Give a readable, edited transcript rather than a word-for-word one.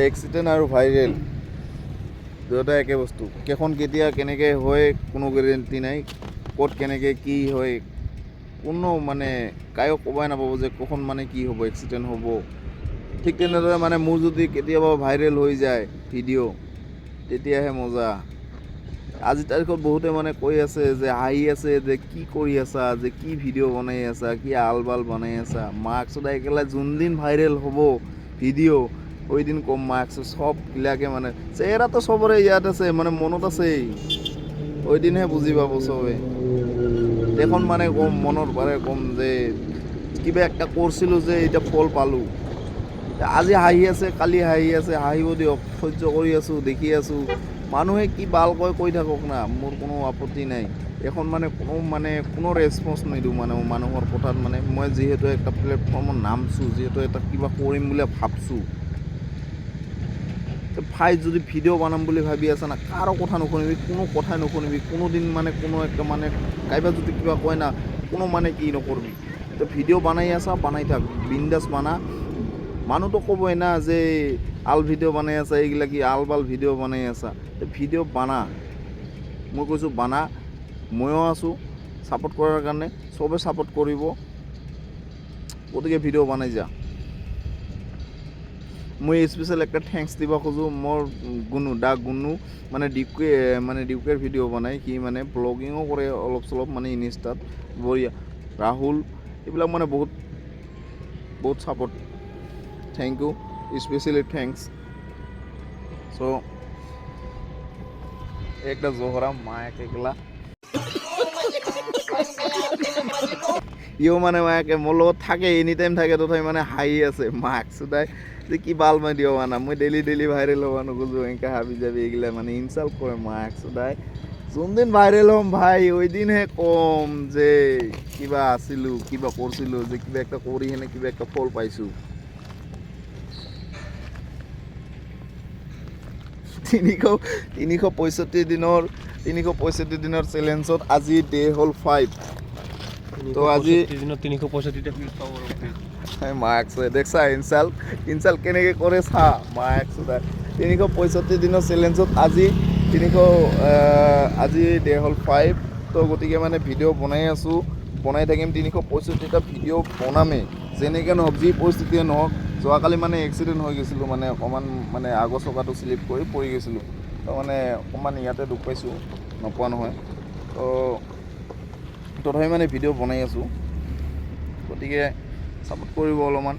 Accident আৰু viral দুয়োটা একে বস্তু। কেইখন কেতিয়া কেনেকৈ হয় কোনো গেৰেণ্টি নাই, ক'ত কেনেকৈ কি হয় কোনো মানে কায়ো ক'বই নাপাব যে কখন মানে কি হ'ব, এক্সিডেণ্ট হ'ব। ঠিক তেনেদৰে মানে মোৰ যদি কেতিয়াবা ভাইৰেল হৈ যায় ভিডিঅ' তেতিয়াহে মজা। আজিৰ তাৰিখত বহুতে মানে কৈ আছে যে হাঁহি আছে যে কি কৰি আছা, যে কি ভিডিঅ' বনাই আছা, কি আলবাল বনাই আছা। মাৰ্কছ সদায় একেবাৰে যোনদিন ভাইৰেল হ'ব ভিডিঅ' ওইদিন কম মাৰ্কছ সববিলাকে মানে চেহেৰাটো চবৰে ইয়াত আছে, মানে মনত আছেই, ওইদিনহে বুজি পাব চবে। এখন মানে কম মনৰ পাৰে কম যে কিবা একটা কৰিছিলোঁ যে এতিয়া ফল পালোঁ। আজি হাঁহি আছে, কালি হাঁহি আছে, হাঁহিব দিয়ক, সহ্য কৰি আছোঁ, দেখি আছোঁ। মানুহে কি ভাল কয় কৈ থাকক না, মোৰ কোনো আপত্তি নাই। এখন মানে কোনো ৰেচপন্স নিদিওঁ মানে মানুহৰ কথাত। মানে মই যিহেতু একটা প্লেটফৰ্মত নামছোঁ, যিহেতু এটা কিবা কৰিম বুলি ভাবছোঁ, যদি ভিডিঅ' বনাম বুলি ভাবি আছা না, কাৰো কথা নুশুনিবি, কোনো কথাই নুশুনিবি, কোনোদিন মানে কোনো একটা মানে কাইবা যদি কিবা কয় না, কোনো মানে কি নকৰিবি। তো ভিডিঅ' বনাই আছা, বনাই থাক, বিন্দাছ বানা। মানুহটো ক'বই না যে আল ভিডিঅ' বনাই আছা, এইগিলা কি আল বাল ভিডিঅ' বনাই আছা। তো ভিডিঅ' বানা, মই কৈছোঁ বানা, ময়ো আছোঁ ছাপোৰ্ট কৰাৰ কাৰণে, চবে ছাপোৰ্ট কৰিব। গতিকে ভিডিঅ' বনাই যা। মই স্পেচিয়েল একটা থেংকছ দিব খোজোঁ মোৰ গুণু মানে ডিউকেৰ ভিডিঅ' বনাই, সি মানে ব্লগিঙো কৰে অলপ চলপ মানে ইনষ্টাত, বঢ়িয়া। ৰাহুল এইবিলাক মানে বহুত support, thank you, specially thanks. চ' একটা জোহৰা মায়াকে গেলা ইও মানে মায়াকে মোৰ লগত থাকে, এনি টাইম থাকে, তথাপি মানে হাঁহি আছে মাক চোদাই যে কি বাল মই দিওঁ মানা, মই ডেইলি ভাইৰেল হ'ব নোখোজোঁ, এনেকৈ হাবি যাবি এইগিলা মানে ইনচাল্ট কৰে মাক চোদাই। যোনদিন ভাইৰেল হ'ম ভাই ওই দিনহে ক'ম যে কিবা আছিলোঁ, কিবা কৰিছিলোঁ, যে কিবা একটা কৰি কিনে কিবা একটা ফল পাইছোঁ। 365 দিনৰ চেলেঞ্জত আজি ডে হ'ল 5। তো আজি 365 মাৰ্কছ দেখছা ইনচাল্ট কেনেকৈ কৰে চা মাৰ্কছ। 365 দিনৰ চেলেঞ্জত আজি ডে হ'ল 5। তো গতিকে মানে ভিডিঅ' বনাই আছোঁ, বনাই থাকিম, 365টা ভিডিঅ' বনামেই, যেনেকৈ নহওক, যি পৰিস্থিতিয়ে নহওক। যোৱাকালি মানে এক্সিডেণ্ট হৈ গৈছিলোঁ, মানে অকণমান মানে আগৰ চকাটো শ্লিপ কৰি পৰি গৈছিলোঁ। তো মানে অকণমান ইয়াতে দুখ পাইছোঁ, নপোৱা নহয়। তো তথাপি মানে ভিডিঅ' বনাই আছোঁ, গতিকে ছাপোৰ্ট কৰিব অলপমান।